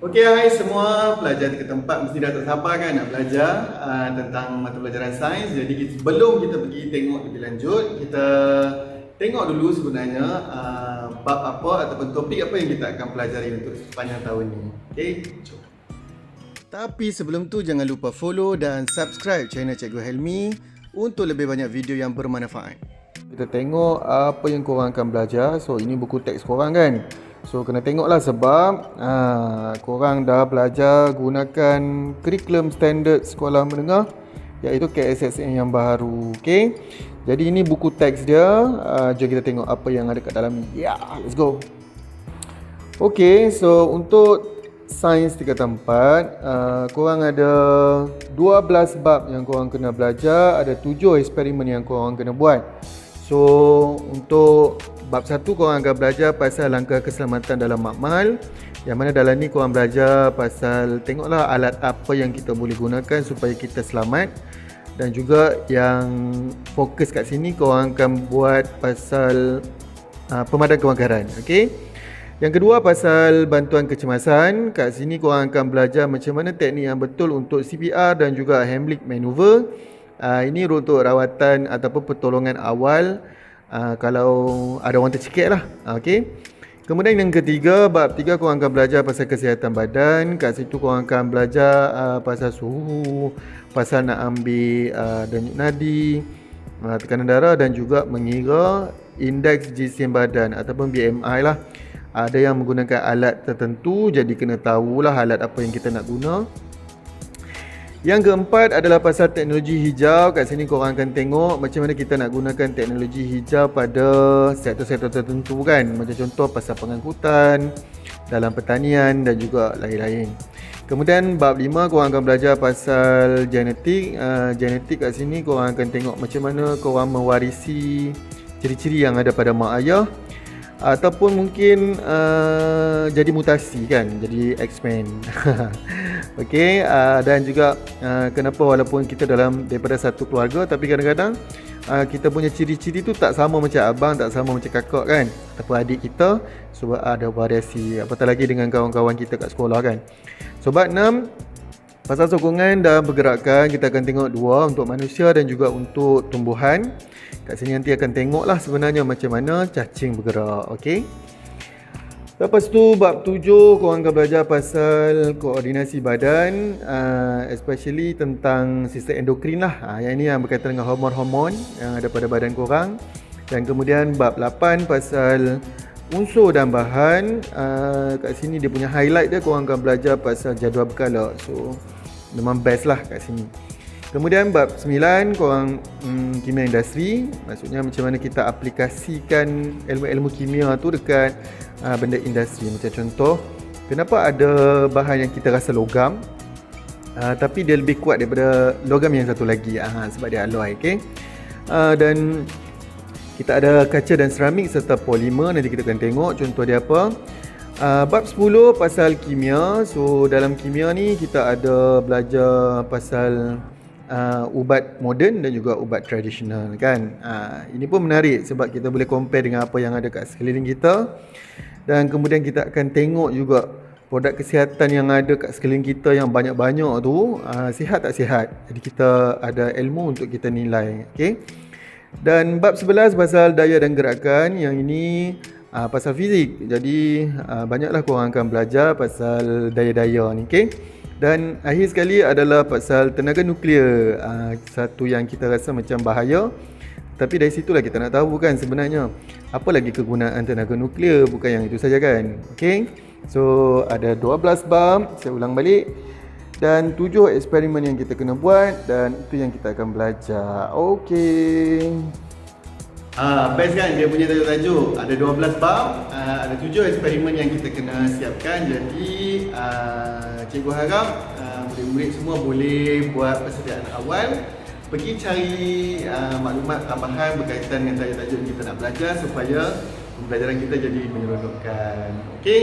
Okey, hai semua pelajar tingkat 4 mesti dah tak sabar kan nak belajar tentang mata pelajaran sains. Jadi sebelum kita pergi tengok lebih lanjut, kita tengok dulu sebenarnya bab apa ataupun topik apa yang kita akan pelajari untuk sepanjang tahun ni. Okey, jom. Tapi sebelum tu jangan lupa follow dan subscribe channel Cikgu Helmi untuk lebih banyak video yang bermanfaat. Kita tengok apa yang korang akan belajar. So ini buku teks korang kan. So kena tengoklah sebab korang dah belajar gunakan kurikulum standard sekolah menengah, iaitu KSSM yang baru. Okay, jadi ini buku teks dia. Jom kita tengok apa yang ada kat dalam ni. Let's go. Okay, so untuk sains tingkatan 4, korang ada 12 bab yang korang kena belajar. Ada 7 eksperimen yang korang kena buat. So untuk bab 1 korang akan belajar pasal langkah keselamatan dalam makmal, yang mana dalam ni korang belajar pasal tengoklah alat apa yang kita boleh gunakan supaya kita selamat. Dan juga yang fokus kat sini korang akan buat pasal pemadam kebakaran. Okey. Yang kedua pasal bantuan kecemasan. Kat sini korang akan belajar macam mana teknik yang betul untuk CPR dan juga Heimlich maneuver. Ini untuk rawatan ataupun pertolongan awal kalau ada orang tercekik lah. Okay. Kemudian yang ketiga, bab 3 korang akan belajar pasal kesihatan badan. Kat situ korang akan belajar pasal suhu, pasal nak ambil denyut nadi, tekanan darah dan juga mengira indeks jisim badan ataupun BMI lah. Ada yang menggunakan alat tertentu, jadi kena tahulah alat apa yang kita nak guna. Yang keempat adalah pasal teknologi hijau. Kat sini korang akan tengok macam mana kita nak gunakan teknologi hijau pada sektor-sektor tertentu kan. Macam contoh pasal pengangkutan, dalam pertanian dan juga lain-lain. Kemudian bab 5 korang akan belajar pasal genetik. Genetik kat sini korang akan tengok macam mana korang mewarisi ciri-ciri yang ada pada mak ayah, ataupun mungkin jadi mutasi kan, jadi X-Men. Okey, dan juga kenapa walaupun kita daripada satu keluarga, tapi kadang-kadang kita punya ciri-ciri tu tak sama macam abang, tak sama macam kakak kan, ataupun adik kita. Sebab ada variasi, apatah lagi dengan kawan-kawan kita kat sekolah kan. So bab 6 pasal sokongan dan pergerakan, kita akan tengok dua, untuk manusia dan juga untuk tumbuhan. Kat sini nanti akan tengoklah sebenarnya macam mana cacing bergerak. Okey. Lepas tu bab 7 korang akan belajar pasal koordinasi badan, especially tentang sistem endokrin lah. Yang ini yang berkaitan dengan hormon-hormon yang ada pada badan korang. Dan kemudian bab 8 pasal unsur dan bahan. Kat sini dia punya highlight dia, korang akan belajar pasal jadual berkala. So memang best lah kat sini. Kemudian bab 9 korang kimia industri. Maksudnya macam mana kita aplikasikan ilmu-ilmu kimia tu dekat benda industri. Macam contoh, kenapa ada bahan yang kita rasa logam tapi dia lebih kuat daripada logam yang satu lagi, sebab dia alloy. Okay? Dan kita ada kaca dan seramik serta polimer. Nanti kita akan tengok contoh dia apa. Bab 10 pasal kimia. So dalam kimia ni kita ada belajar pasal ubat moden dan juga ubat tradisional kan. Ini pun menarik sebab kita boleh compare dengan apa yang ada kat sekeliling kita. Dan kemudian kita akan tengok juga produk kesihatan yang ada kat sekeliling kita yang banyak-banyak tu, sihat tak sihat. Jadi kita ada ilmu untuk kita nilai. Okay? Dan bab 11 pasal daya dan gerakan. Yang ini pasal fizik. Jadi banyaklah korang akan belajar pasal daya-daya ni. Okay? Dan akhir sekali adalah pasal tenaga nuklear. Satu yang kita rasa macam bahaya, tapi dari situlah kita nak tahu kan sebenarnya apa lagi kegunaan tenaga nuklear, bukan yang itu saja kan. Okay? So ada 12 bab, saya ulang balik, dan 7 eksperimen yang kita kena buat, dan itu yang kita akan belajar. Okay. Best kan dia punya tajuk-tajuk. Ada 12 bab, ada 7 eksperimen yang kita kena siapkan. Jadi cikgu harap murid-murid semua boleh buat persediaan awal, pergi cari maklumat tambahan berkaitan dengan tajuk-tajuk yang kita nak belajar supaya pembelajaran kita jadi menyeronokkan. Okey.